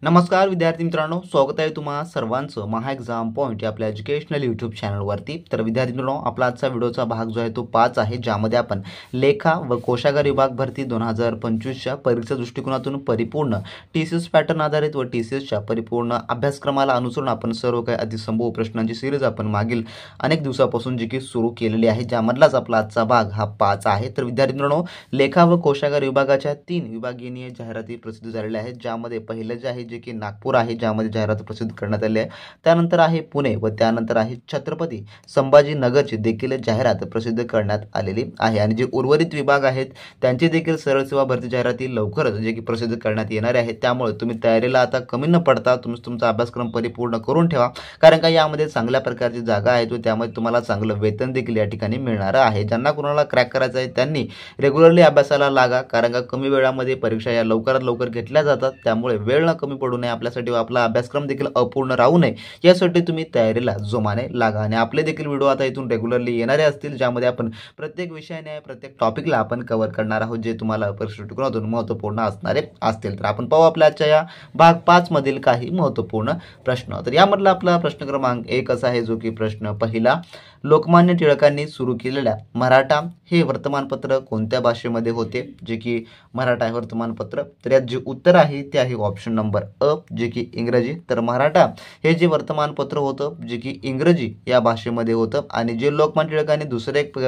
नमस्कार विद्यार्थी मित्रांनो, स्वागत आहे तुम्हा सर्वांचं महा एक्झाम पॉईंट या आपल्या एज्युकेशनल यूट्यूब चॅनलवरती। तर विद्यार्थी मित्रांनो, आपला आजचा व्हिडिओचा भाग जो आहे तो 5 आहे, ज्यामध्ये आपण लेखा व कोशागार विभाग भरती 2025च्या परीक्षा दृष्टिकोनातून परिपूर्ण टीसीएस पॅटर्न आधारित व टीसीएसच्या परिपूर्ण अभ्यासक्रमाला अनुसरून आपण सर्व काही अतिसंभव प्रश्नांची सिरीज आपण मागील अनेक दिवसापासून जी की सुरू केलेली आहे, ज्यामधलाच आपला आजचा भाग हा 5 आहे। तर विद्यार्थी मित्रांनो, लेखा व कोशागार विभागाच्या 3 विभागीय जाहिराती प्रसिद्ध झालेल्या आहेत, ज्यामध्ये पहिलं जे आहे जे की नागपूर आहे, ज्यामध्ये जाहिरात प्रसिद्ध करण्यात आली आहे। त्यानंतर आहे पुणे व त्यानंतर आहे छत्रपती संभाजीनगरची देखील जाहिरात प्रसिद्ध करण्यात आलेली आहे। आणि जे उर्वरित विभाग आहेत त्यांचे देखील सरळ सेवा भरती जाहिराती लवकरच जे की प्रसिद्ध करण्यात येणार आहे। त्यामुळे तुम्ही तयारीला आता कमी न पडता तुम्ही तुमचा अभ्यासक्रम परिपूर्ण करून ठेवा, कारण का यामध्ये चांगल्या प्रकारची जागा आहेत व त्यामध्ये तुम्हाला चांगलं वेतन देखील या ठिकाणी मिळणार आहे। ज्यांना कोणाला क्रॅक करायचं आहे त्यांनी रेग्युलरली अभ्यासाला लागा, कारण का कमी वेळामध्ये परीक्षा या लवकरात लवकर घेतल्या जातात, त्यामुळे वेळ न कमी पडू नये आपल्यासाठी व आपला अभ्यासक्रम देखील अपूर्ण राहू नये यासाठी तुम्ही तयारीला जोमाने लागा। आणि आपले देखील व्हिडिओ आता इथून रेग्युलरली येणारे असतील, ज्यामध्ये आपण प्रत्येक विषयाने प्रत्येक टॉपिकला आपण कव्हर करणार आहोत, जे तुम्हाला परीक्षा दृष्टिकोनातून महत्त्वपूर्ण असणारे असतील। तर आपण पाहू आपल्या आजच्या या भाग 5 मधील काही महत्त्वपूर्ण प्रश्न। तर यामधला आपला प्रश्न क्रमांक 1 असा आहे, जो की प्रश्न पहिला, लोकमान्य टिळकांनी सुरू केलेल्या मराठा हे वर्तमानपत्र कोणत्या भाषेमध्ये होते? जे की मराठा हे वर्तमानपत्र, तर यात जे उत्तर आहे ते आहे ऑप्शन नंबर अ, जे की इंग्रजी। तर मराठा हे जे वर्तमानपत्र होतं जे की इंग्रजी या भाषेमध्ये होतं, आणि जे लोकमान्य टिळकांनी दुसरे एक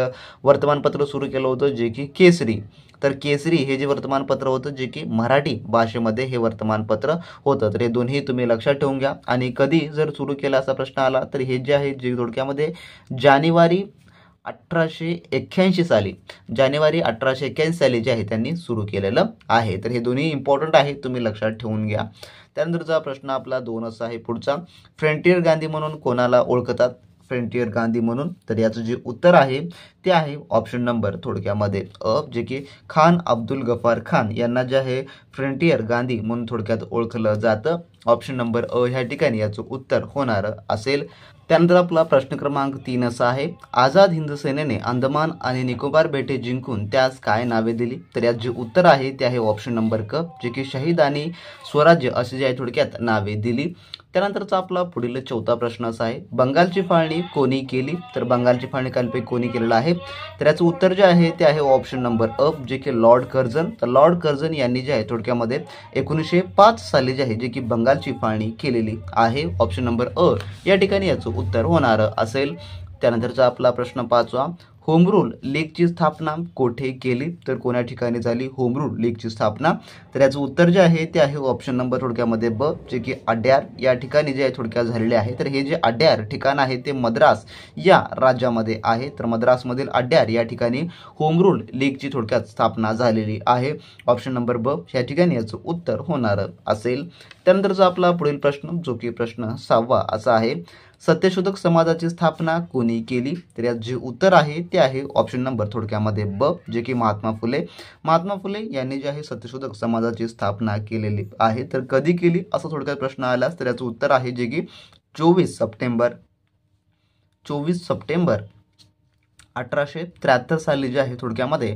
वर्तमानपत्र सुरू केलं होतं जे की केसरी, तर केसरी हे जे वर्तमानपत्र होतं जे की मराठी भाषेमध्ये हे वर्तमानपत्र होतं। तर हे दोन्ही तुम्ही लक्षात ठेवून घ्या। आणि कधी जर सुरू केला असा प्रश्न आला तर हे जे आहे जे थोडक्यामध्ये जानेवारी 1881 साली, जानेवारी 1881 साली जे आहे त्यांनी सुरू केलेलं आहे। तर हे दोन्ही इम्पॉर्टंट आहे, तुम्ही लक्षात ठेवून घ्या। त्यानंतरचा प्रश्न आपला 2 असा आहे पुढचा, फ्रंटियर गांधी म्हणून कोणाला ओळखतात? फ्रंटियर गांधी म्हणून, तर याचं जे उत्तर आहे ते आहे ऑप्शन नंबर थोडक्यामध्ये अ, जे की खान अब्दुल गफार खान यांना जे आहे फ्रंटियर गांधी म्हणून थोडक्यात ओळखलं जातं। ऑप्शन नंबर अ ह्या ठिकाणी याचं उत्तर होणार असेल। त्यानंतर आपला प्रश्न क्रमांक 3 असा आहे, आझाद हिंद सेनेने अंदमान आणि निकोबार बेटे जिंकून त्यास काय नावे दिली? तर यात जे उत्तर आहे ते आहे ऑप्शन नंबर क, जे की शहीद आणि स्वराज्य असे जे आहे थोडक्यात नावे दिली। त्यानंतरचा आपला पुढील 4था प्रश्न असा आहे, बंगालची फाळणी कोणी केली? तर बंगालची फाळणी कालपैकी कोणी केलेलं आहे? तर याचं उत्तर जे आहे ते आहे ऑप्शन नंबर अ, जे की लॉर्ड कर्झन। तर लॉर्ड कर्झन यांनी जे आहे थोडक्यामध्ये 1905 साली जे आहे जे की बंगालची फाळणी केलेली आहे। ऑप्शन नंबर अ या ठिकाणी याचं उत्तर होणार असेल। त्यानंतरचा आपला प्रश्न 5वा, होम रूल लीगची स्थापना कोठे केली? तर कोण्या ठिकाणी झाली होम रूल लीगची स्थापना? तर याचं उत्तर जे आहे ते आहे ऑप्शन नंबर थोडक्यामध्ये ब, जे की अड्यार या ठिकाणी जे आहे थोडक्यात झालेले आहे। तर हे जे अड्यार ठिकाण आहे ते मद्रास या राज्यामध्ये आहे। तर मद्रासमधील अड्यार या ठिकाणी होम रूल लीगची थोडक्यात स्थापना झालेली आहे। ऑप्शन नंबर ब या ठिकाणी याचं उत्तर होणार असेल। त्यानंतरचा आपला पुढील प्रश्न, जो की प्रश्न 6वा असा आहे, सत्यशोधक समाजाची स्थापना कोणी केली? तर यात जे उत्तर आहे ते आहे ऑप्शन नंबर थोडक्यामध्ये ब, जे की महात्मा फुले। महात्मा फुले यांनी जे आहे सत्यशोधक समाजाची स्थापना केलेली आहे। तर कधी केली असा थोडक्यात प्रश्न आलास तर याचं उत्तर आहे जे की 24 सप्टेंबर 1873 साली जे आहे थोडक्यामध्ये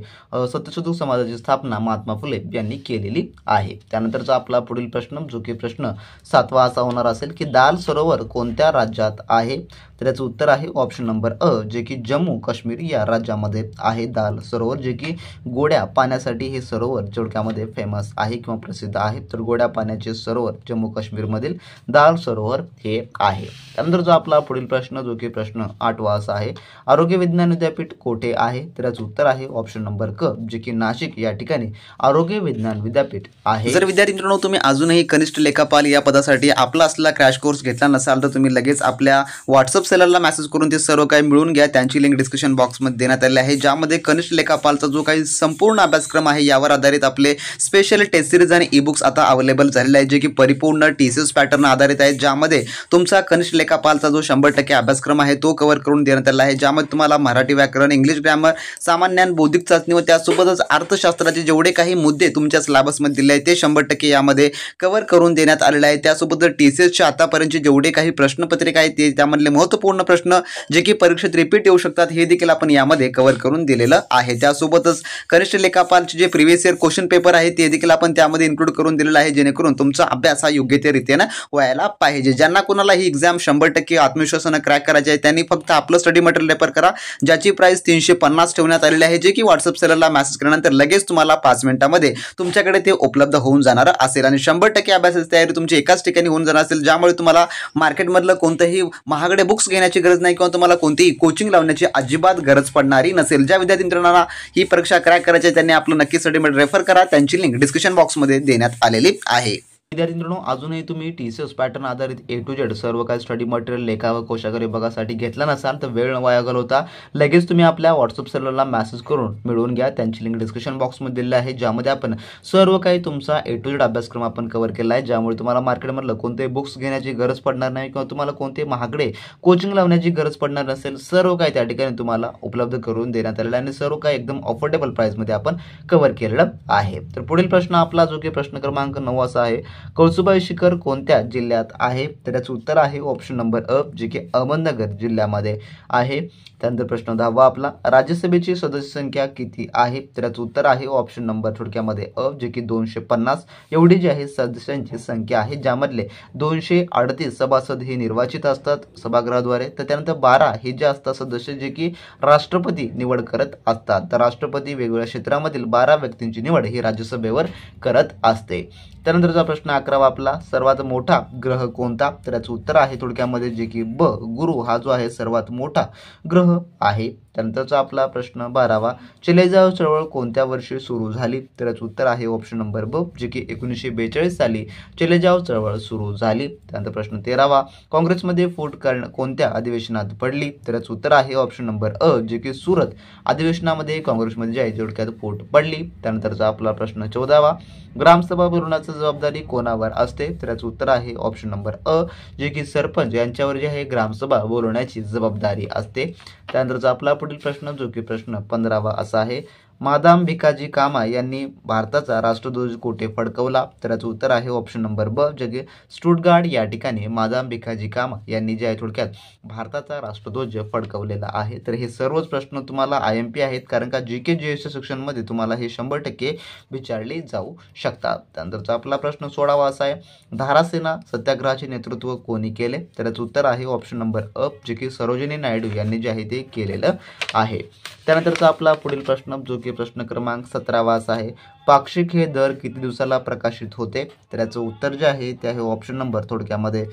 सत्यशोधक समाजाची स्थापना महात्मा फुले यांनी केलेली आहे। त्यानंतरचा आपला पुढील प्रश्न, जो की प्रश्न 7वा असा होणार असेल की दाल सरोवर कोणत्या राज्यात आहे? तर याचं उत्तर आहे ऑप्शन नंबर अ, जे की जम्मू काश्मीर या राज्यामध्ये आहे दाल सरोवर, जे की गोड्या पाण्यासाठी हे सरोवर थोडक्यामध्ये फेमस आहे किंवा प्रसिद्ध आहे। तर गोड्या पाण्याचे सरोवर जम्मू काश्मीरमधील दाल सरोवर हे आहे। त्यानंतर जो आपला पुढील प्रश्न, जो की प्रश्न 8वा असा आहे, आरोग्य विज्ञान विद्यापीठ कोठे आहे? तर याचं उत्तर आहे ऑप्शन नंबर क, जे की नाशिक या ठिकाणी आरोग्य विज्ञान विद्यापीठ आहे। जर विद्यार्थी मित्रांनो तुम्ही अजूनही कनिष्ठ लेखापाल या पदासाठी आपला असलेला क्रॅश कोर्स घेतला नसाल तर तुम्ही लगेच आपल्या व्हॉट्सअप सेलरला मेसेज करून ते सर्व काही मिळून घ्या। त्यांची लिंक डिस्क्रिप्शन बॉक्समध्ये देण्यात आली आहे, ज्यामध्ये कनिष्ठ लेखापालचा जो काही संपूर्ण अभ्यासक्रम आहे यावर आधारित आपले स्पेशल टेस्ट सिरीज आणि ई बुक्स आता अवेलेबल झालेले आहेत, जे की परिपूर्ण टीसीएस पॅटर्न आधारित आहेत, ज्यामध्ये तुमचा कनिष्ठ लेखापालचा जो 100% अभ्यासक्रम आहे तो कव्हर करून देण्यात आला आहे। ज्यामध्ये तुम्हाला मराठी मराठी व्याकरण, इंग्लिश ग्रामर, सामान्य ज्ञान, बौद्धिक चाचणी व त्यासोबतच अर्थशास्त्राचे जेवढे काही मुद्दे तुमच्या सिलेबसमध्ये दिले आहेत ते 100% यामध्ये कव्हर करून देण्यात आलेले आहे। त्यासोबतच TCSच्या आतापर्यंतचे जेवढे काही प्रश्नपत्रिका आहेत ते त्यामधले महत्त्वपूर्ण प्रश्न जे की परीक्षेत रिपीट येऊ शकतात हे देखील आपण यामध्ये कव्हर करून दिलेलं आहे। त्यासोबतच कनिष्ठ लेखापालचे जे प्रिव्हियस इयर क्वेश्चन पेपर आहे ते देखील आपण त्यामध्ये इन्क्लूड करून दिलेला आहे, जेणेकरून तुमचा अभ्यास हा योग्यतेरीत्याने व्हायला पाहिजे। ज्यांना कोणाला ही एक्झाम 100% आत्मविश्वासाने क्रॅक करायची आहे त्यांनी फक्त आपलं स्टडी मटेरियल रेफर करा, ज्याची प्राइस 350 ठेवण्यात आलेली आहे, जे की व्हॉट्सअप सेलरला मेसेज केल्यानंतर लगेच तुम्हाला 5 मिनिटांमध्ये तुमच्याकडे ते उपलब्ध होऊन जाणार असेल आणि 100% अभ्यासाची तयारी तुमची एकाच ठिकाणी होऊन जाणार असेल, ज्यामुळे तुम्हाला मार्केटमधलं कोणतेही महागडे बुक्स घेण्याची गरज नाही किंवा तुम्हाला कोणतीही कोचिंग लावण्याची अजिबात गरज पडणारी नसेल। ज्या विद्यार्थी मित्रांना ही परीक्षा क्रॅक करायची आहे त्यांनी आपलं नक्की स्टडी मटेरियल रेफर करा, त्यांची लिंक डिस्क्रिप्शन बॉक्समध्ये देण्यात आलेली आहे। विद्यार्थी मित्रांनो, अजूनही तुम्ही TCS पॅटर्न आधारित A to Z सर्व काही स्टडी मटेरियल लेखा व कोशागार विभागासाठी घेतला नसाल तर वेळ वाया घालवता लगेच तुम्ही आपल्या व्हॉट्सअप सेलरला मेसेज करून मिळवून घ्या, त्यांची लिंक डिस्क्रिप्शन बॉक्समध्ये दिलेली आहे, ज्यामध्ये आपण सर्व काही तुमचा A to Z अभ्यासक्रम आपण कव्हर केला आहे, ज्यामुळे तुम्हाला मार्केटमधलं कोणतेही बुक्स घेण्याची गरज पडणार नाही किंवा तुम्हाला कोणते महागडे कोचिंग लावण्याची गरज पडणार नसेल। सर्व काही त्या ठिकाणी तुम्हाला उपलब्ध करून देण्यात आलेलं आहे आणि सर्व काही एकदम अफोर्डेबल प्राइसमध्ये आपण कव्हर केलेलं आहे। तर पुढील प्रश्न आपला जो की प्रश्न क्रमांक 9 असा आहे, कळसुबाई शिखर कोणत्या जिल्ह्यात आहे? तर त्याचं उत्तर आहे ऑप्शन नंबर अ, जे की अहमदनगर जिल्ह्यामध्ये आहे। त्यानंतर प्रश्न 10 आपला, राज्यसभेची सदस्य संख्या किती आहे? तर त्याचं उत्तर आहे ऑप्शन नंबर थोडक्यामध्ये अ, जे की 250 एवढी जी आहे सदस्यांची संख्या आहे, ज्यामधले 238 सभासद हे निर्वाचित असतात सभागृहाद्वारे, तर त्यानंतर 12 हे जे असतात सदस्य जे की राष्ट्रपती निवड करत असतात। तर राष्ट्रपती वेगवेगळ्या क्षेत्रामधील 12 व्यक्तींची निवड ही राज्यसभेवर करत असते। त्यानंतरचा प्रश्न 11 आपला, सर्वात मोठा ग्रह कोणता? तर याचं उत्तर आहे थोडक्यामध्ये जे की ब, गुरु हा जो आहे सर्वात मोठा ग्रह आहे। त्यानंतरचा आपला प्रश्न 12वा, चले जाव चळवळ कोणत्या वर्षी सुरू झाली? तर याचं उत्तर आहे ऑप्शन नंबर ब, जे की 1942 साली चले जाव चळवळ सुरू झाली। त्यानंतर प्रश्न 13वा, काँग्रेसमध्ये फूट कोणत्या अधिवेशनात पडली? तर याचं उत्तर आहे ऑप्शन नंबर अ, जे की सुरत अधिवेशनामध्ये काँग्रेसमध्ये जे आहे थोडक्यात फूट पडली। त्यानंतरचा आपला प्रश्न 14वा, ग्रामसभा भरवण्याची जबाबदारी कोणावर असते? तर याचं उत्तर आहे ऑप्शन नंबर अ, जे की सरपंच यांच्यावर जे आहे ग्रामसभा बोलवण्याची जबाबदारी असते। त्यानंतरचा आपला पुढील प्रश्न जो की प्रश्न 15वा असा आहे, मादाम भिकाजी कामा यांनी भारताचा राष्ट्रध्वज कोठे फडकवला? तर याचं उत्तर आहे ऑप्शन नंबर ब, जे की स्टुटगार्ड या ठिकाणी मादाम भिकाजी कामा यांनी जे आहे थोडक्यात भारताचा राष्ट्रध्वज फडकवलेला आहे। तर हे सर्वच प्रश्न तुम्हाला IMP आहेत, कारण का GK GS सेक्शनमध्ये तुम्हाला हे 100% विचारले जाऊ शकतात। त्यानंतरचा आपला प्रश्न 16वा असा आहे, धारासेना सत्याग्रहाचे नेतृत्व कोणी केले? तर याचं उत्तर आहे ऑप्शन नंबर अ, जे की सरोजिनी नायडू यांनी जे आहे ते केलेलं आहे। त्यानंतरचा आपला पुढील प्रश्न जो की प्रश्न क्रमांक 17वा असा आहे, पाक्षिक हे दर किती दिवसाला प्रकाशित होते? तर याचं उत्तर जे आहे ते आहे ऑप्शन नंबर थोडक्यामध्ये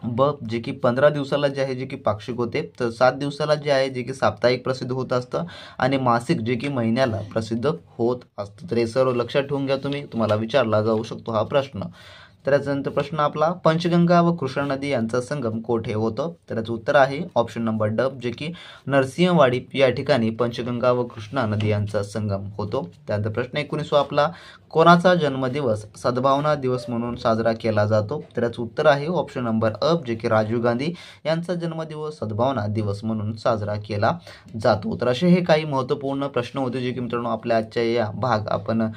ब, जे की 15 दिवसाला जे आहे जे की पाक्षिक होते, तर 7 दिवसाला जे आहे जे की साप्ताहिक प्रसिद्ध होत असतं आणि मासिक जे की महिन्याला प्रसिद्ध होत असतं। तर हे सर्व लक्षात ठेवून घ्या, तुम्हाला विचारला जाऊ शकतो हा प्रश्न। तर याच्यानंतर प्रश्न आपला, पंचगंगा व कृष्णा नदी यांचा संगम कोठे होतो? तर याचं उत्तर आहे ऑप्शन नंबर ड, जे की नरसिंहवाडी या ठिकाणी पंचगंगा व कृष्णा नदी यांचा संगम होतो। त्यानंतर प्रश्न 19 आपला, कोणाचा जन्मदिवस सद्भावना दिवस म्हणून साजरा केला जातो? तर याचं उत्तर आहे ऑप्शन नंबर अ, जे की राजीव गांधी यांचा जन्मदिवस सद्भावना दिवस म्हणून साजरा केला जातो। तर असे हे काही महत्त्वपूर्ण प्रश्न होते जे की मित्रांनो आपल्या आजच्या या भाग आपण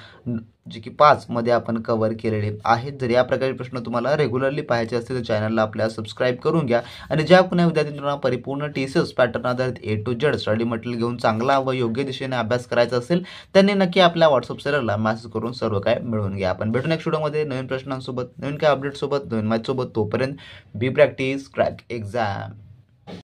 जे की 5 मध्ये आपण कव्हर केलेले आहेत। जर या प्रकारचे प्रश्न तुम्हाला रेग्युलरली पाहायचे असतील तर चॅनलला आपल्या सबस्क्राईब करून घ्या आणि ज्या कुणा विद्यार्थ्यांना परिपूर्ण TCS पॅटर्न आधारित A to Z study material घेऊन चांगला व योग्य दिशेने अभ्यास करायचा असेल त्यांनी नक्की आपल्या व्हॉट्सअप सेलरला मेसेज करून सर्व काय मिळवून घ्या। आपण भेटू नेक्स्ट व्हिडिओमध्ये नवीन प्रश्नांसोबत, नवीन काय अपडेट सोबत, नवीन मॅच सोबत। तोपर्यंत बी प्रॅक्टिस क्रॅक एक्झाम।